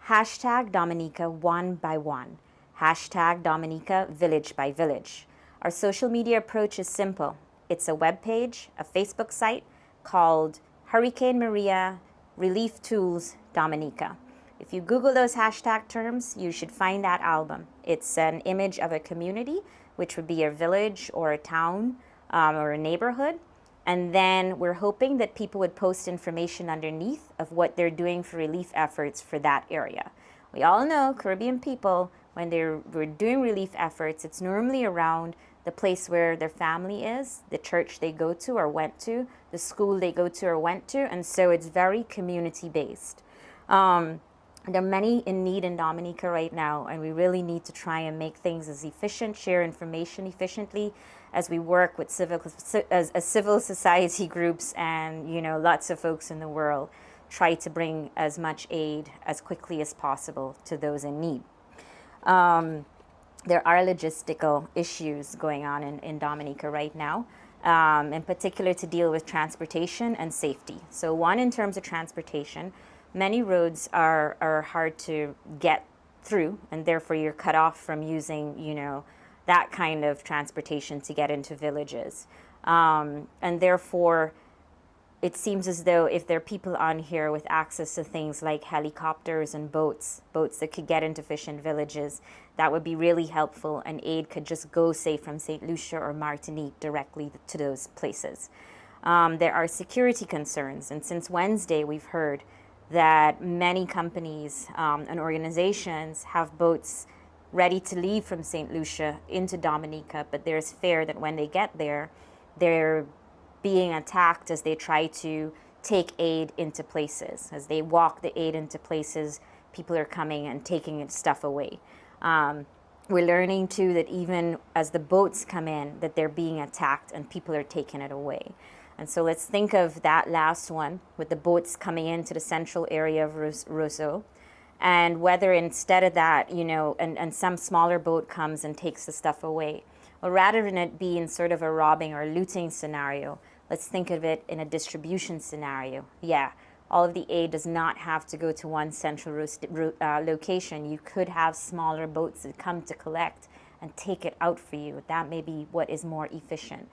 Hashtag Dominica one by one. Hashtag Dominicavillagebyvillage. Our social media approach is simple. It's a web page, a Facebook site called Hurricane Maria Relief Tools Dominica. If you Google those hashtag terms, you should find that album. It's an image of a community, which would be a village or a town or a neighborhood. And then we're hoping that people would post information underneath of what they're doing for relief efforts for that area. We all know Caribbean people, when we're doing relief efforts, it's normally around the place where their family is, the church they go to or went to, the school they go to or went to, and so it's very community-based. There are many in need in Dominica right now, and we really need to try and make things as efficient, share information efficiently as we work with civil society groups and, lots of folks in the world try to bring as much aid as quickly as possible to those in need. There are logistical issues going on in Dominica right now, in particular to deal with transportation and safety. So one, in terms of transportation, many roads are hard to get through, and therefore you're cut off from using, that kind of transportation to get into villages. And therefore, it seems as though if there are people on here with access to things like helicopters and boats that could get into fishing villages, that would be really helpful, and aid could just go, say, from St. Lucia or Martinique directly to those places. There are security concerns, and since Wednesday we've heard that many companies and organizations have boats ready to leave from St. Lucia into Dominica, but there's fear that when they get there, they're being attacked as they try to take aid into places. As they walk the aid into places, people are coming and taking stuff away. We're learning too that even as the boats come in, that they're being attacked and people are taking it away. And so let's think of that last one with the boats coming into the central area of Roseau, and whether instead of that, and some smaller boat comes and takes the stuff away. Well, rather than it being sort of a robbing or looting scenario, let's think of it in a distribution scenario. Yeah, all of the aid does not have to go to one central location. You could have smaller boats that come to collect and take it out for you. That may be what is more efficient.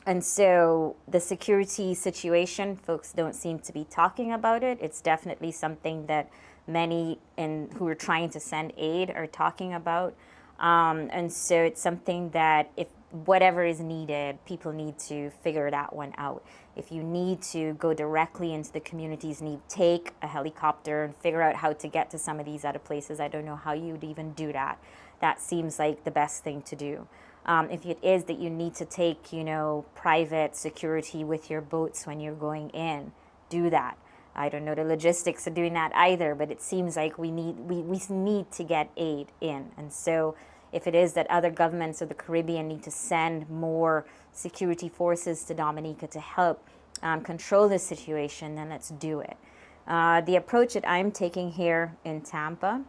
And so the security situation, folks don't seem to be talking about it. It's definitely something that many who are trying to send aid are talking about. And so it's something that if whatever is needed, people need to figure that one out. If you need to go directly into the community's need, take a helicopter and figure out how to get to some of these other places. I don't know how you would even do that. That seems like the best thing to do. If it is that you need to take, private security with your boats when you're going in, do that. I don't know the logistics of doing that either, but it seems like we need to get aid in. And so if it is that other governments of the Caribbean need to send more security forces to Dominica to help control the situation, then let's do it. The approach that I'm taking here in Tampa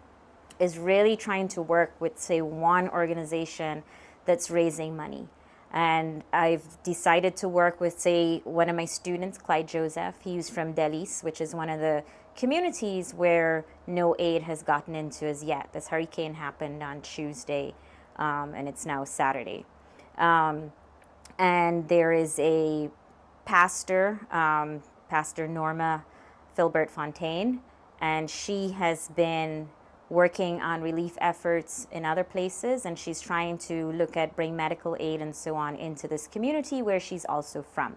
is really trying to work with, say, one organization that's raising money. And I've decided to work with, say, one of my students, Clyde Joseph. He's from Delis, which is one of the communities where no aid has gotten into as yet. This hurricane happened on Tuesday, and it's now Saturday. And there is a pastor, Pastor Norma Filbert Fontaine, and she has been working on relief efforts in other places, and she's trying to bring medical aid and so on into this community where she's also from.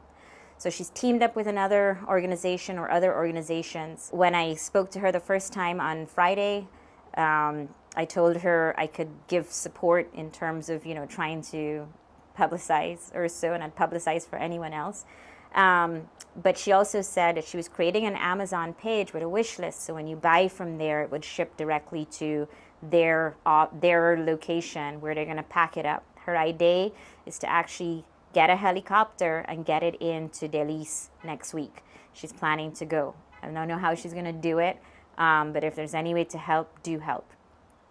So she's teamed up with another organization or other organizations. When I spoke to her the first time on Friday, I told her I could give support in terms of, trying to publicize or so, and I'd publicize for anyone else. But she also said that she was creating an Amazon page with a wish list. So when you buy from there, it would ship directly to their location where they're going to pack it up. Her idea is to actually get a helicopter and get it into Delis next week. She's planning to go. I don't know how she's going to do it, but if there's any way to help, do help.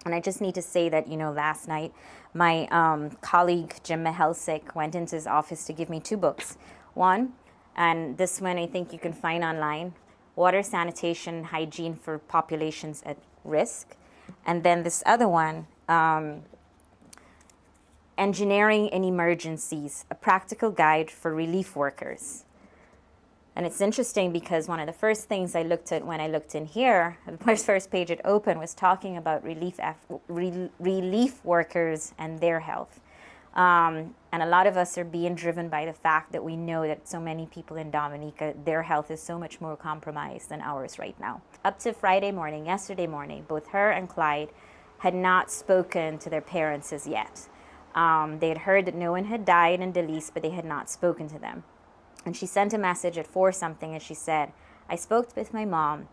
And I just need to say that, last night, my colleague, Jim Mihelsick, went into his office to give me 2 books. One, and this one I think you can find online, water, sanitation, hygiene for populations at risk. And then this other one, engineering in emergencies, a practical guide for relief workers. And it's interesting because one of the first things I looked at when I looked in here, the first page it opened was talking about relief workers and their health. And a lot of us are being driven by the fact that we know that so many people in Dominica, their health is so much more compromised than ours right now. Up to Friday morning, yesterday morning, both her and Clyde had not spoken to their parents as yet. They had heard that no one had died in Delice, but they had not spoken to them. And she sent a message at 4 something and she said, I spoke with my mom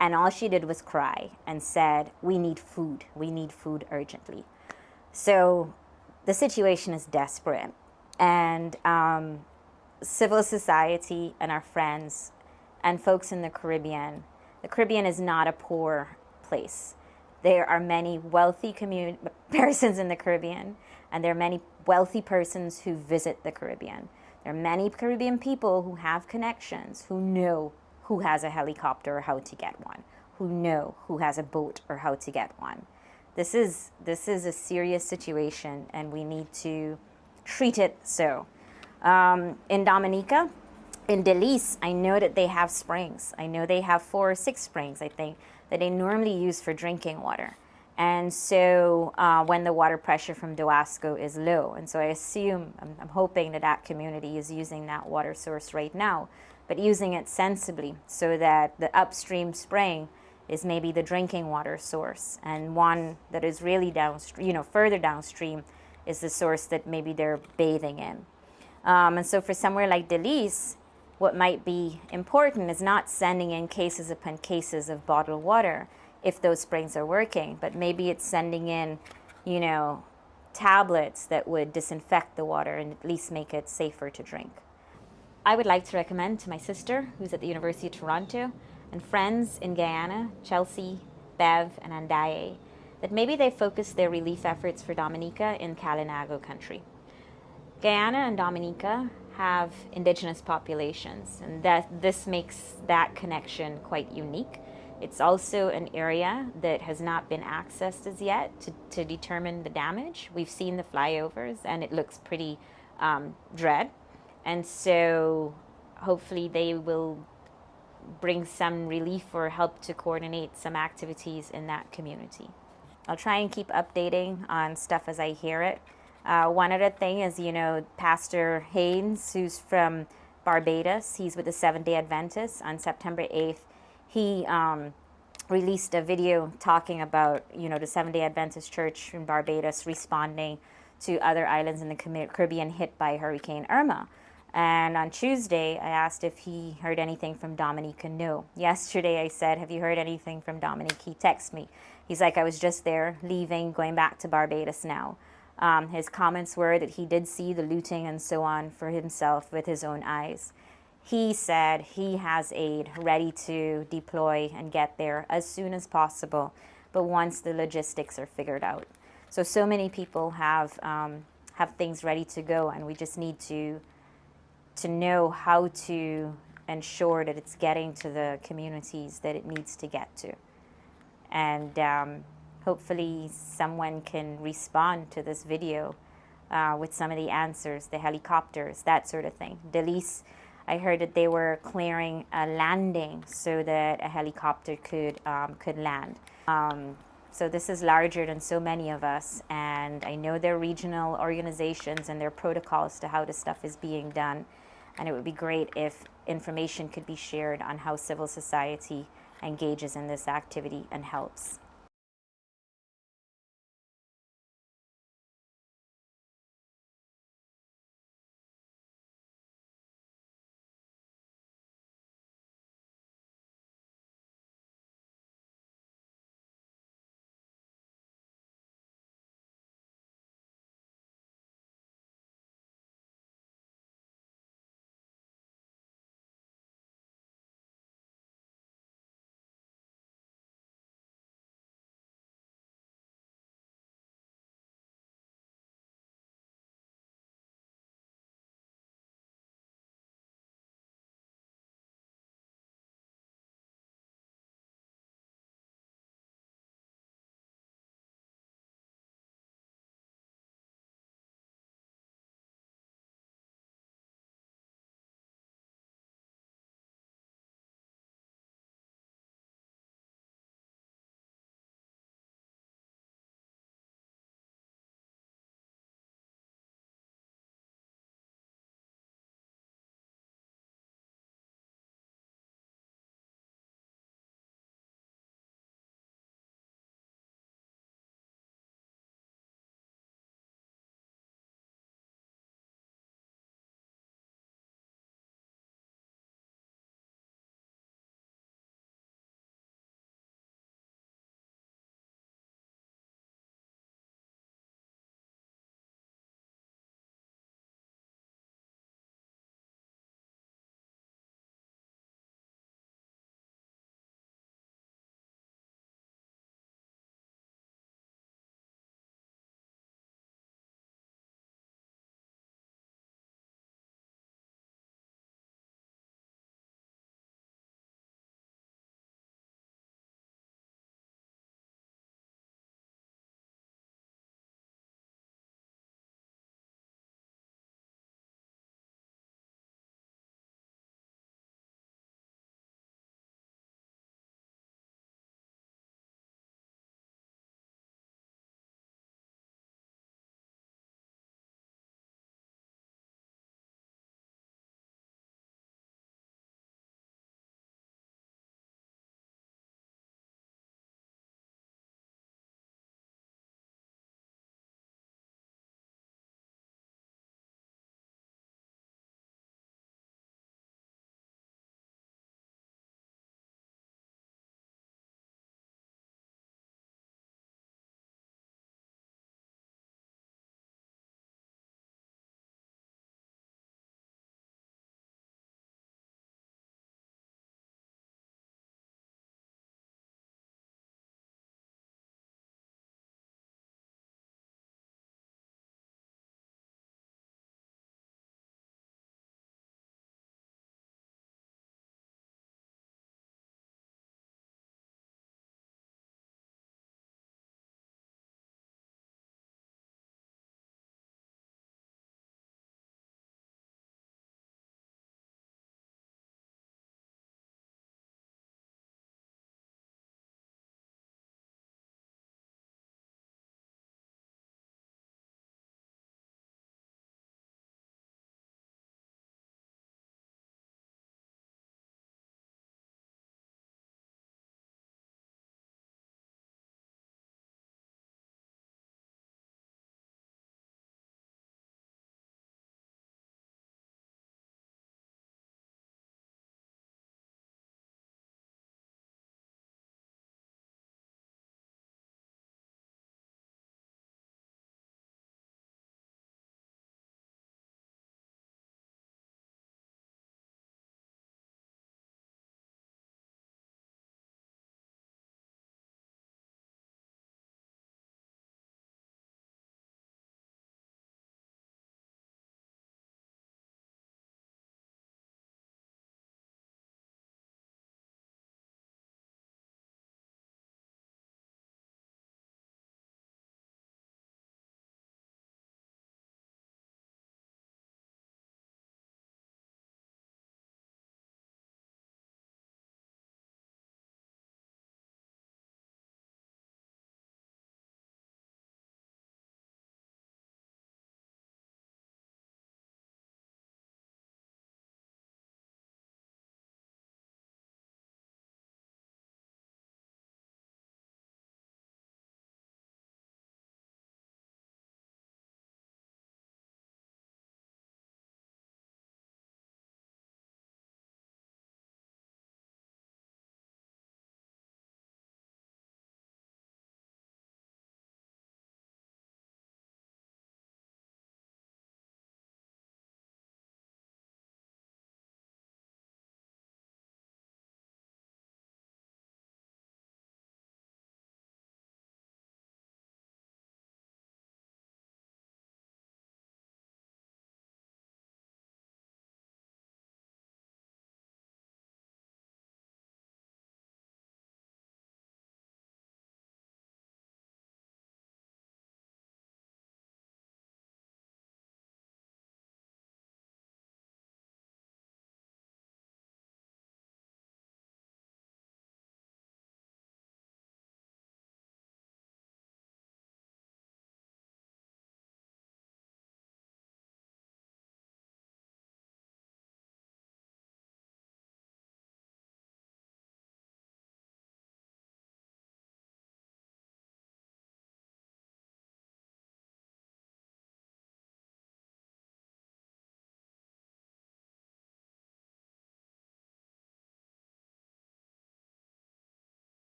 and all she did was cry and said, we need food urgently. So the situation is desperate. And civil society and our friends and folks in the Caribbean is not a poor place. There are many wealthy persons in the Caribbean, and there are many wealthy persons who visit the Caribbean. There are many Caribbean people who have connections, who know who has a helicopter or how to get one, who know who has a boat or how to get one. This is a serious situation, and we need to treat it so. In Dominica, in Delice, I know that they have springs. I know they have 4 or 6 springs, I think, that they normally use for drinking water. And so when the water pressure from Doasco is low. And so I assume, I'm hoping that that community is using that water source right now, but using it sensibly so that the upstream spring is maybe the drinking water source. And one that is really downstream, further downstream is the source that maybe they're bathing in. And so for somewhere like Delice, what might be important is not sending in cases upon cases of bottled water if those springs are working, but maybe it's sending in, tablets that would disinfect the water and at least make it safer to drink. I would like to recommend to my sister, who's at the University of Toronto, and friends in Guyana, Chelsea, Bev, and Andaye, that maybe they focus their relief efforts for Dominica in Kalinago country. Guyana and Dominica have indigenous populations, and this makes that connection quite unique. It's also an area that has not been accessed as yet to determine the damage. We've seen the flyovers and it looks pretty dread. And so hopefully they will bring some relief or help to coordinate some activities in that community. I'll try and keep updating on stuff as I hear it. One other thing is, Pastor Haynes, who's from Barbados, he's with the Seventh-day Adventists. On September 8th, he released a video talking about, the Seventh-day Adventist Church in Barbados responding to other islands in the Caribbean hit by Hurricane Irma. And on Tuesday, I asked if he heard anything from Dominica. No. Yesterday, I said, have you heard anything from Dominic? He texted me. He's like, I was just there, leaving, going back to Barbados now. His comments were that he did see the looting and so on for himself with his own eyes. He said he has aid ready to deploy and get there as soon as possible, but once the logistics are figured out. So many people have things ready to go, and we just need to know how to ensure that it's getting to the communities that it needs to get to. And hopefully someone can respond to this video with some of the answers, the helicopters, that sort of thing. Delice, I heard that they were clearing a landing so that a helicopter could land. So this is larger than so many of us, and I know there are regional organizations and their protocols to how this stuff is being done, and it would be great if information could be shared on how civil society engages in this activity and helps.